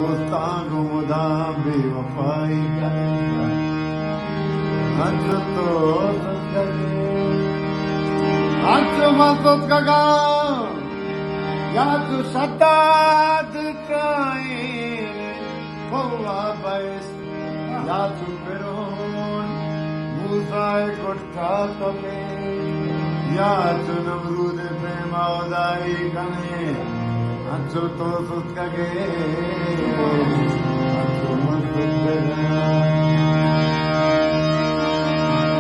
दोस्तां को मुदा बेवफाई करेगा हज तो हज मसद कगा या तू सताद काए फौवा बैस या तू फिरौन मूसाए कोठा तबे या तू नमरूद प्रेमावदाई कने हज तो सुतकगे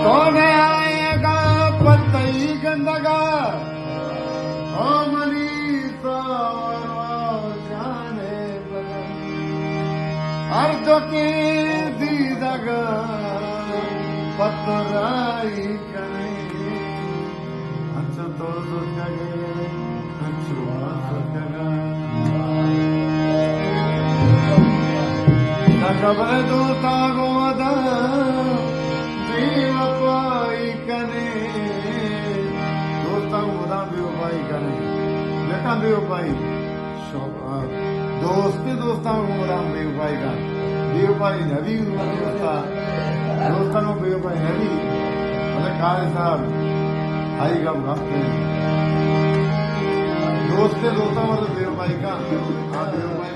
कौन आएगा पतई गंदगा ओ मनीषा जाने अर्ज के दीदगा पतराई करे हंस तो सुतकगे खबर दोस्ता गोदा बेवफाई करे दोस्ता गोदा बेवफाई करे लेकिन बेवफाई दोस्ता गोदा बेवफाई का बेवफाई नबी दोस्ता दोस्ता को बेवफाई नबी मतलब कारी साहब आई गम हफ्ते दोस्ता मतलब बेवफाई का हाँ बेवफाई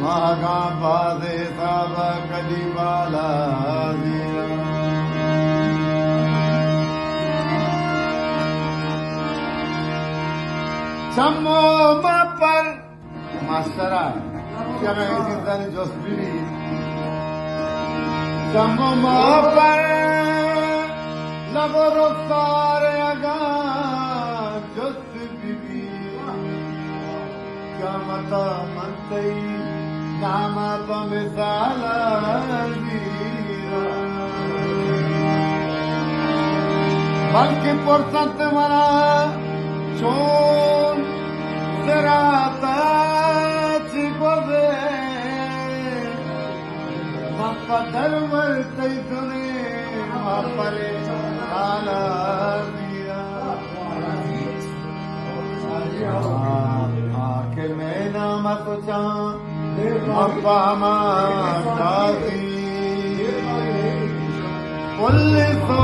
मागा बादे साबा कदी बाला Sammo baper mastera siapa yang cinta ni Josbiri Sammo baper laboro sare aga Josbiri kamata mantai nama pamisala dira balki portante mana Son serata chikode Mappa dharmal taitune Mappale ala dira Aake mena matucha Mappa ma kati Pulle so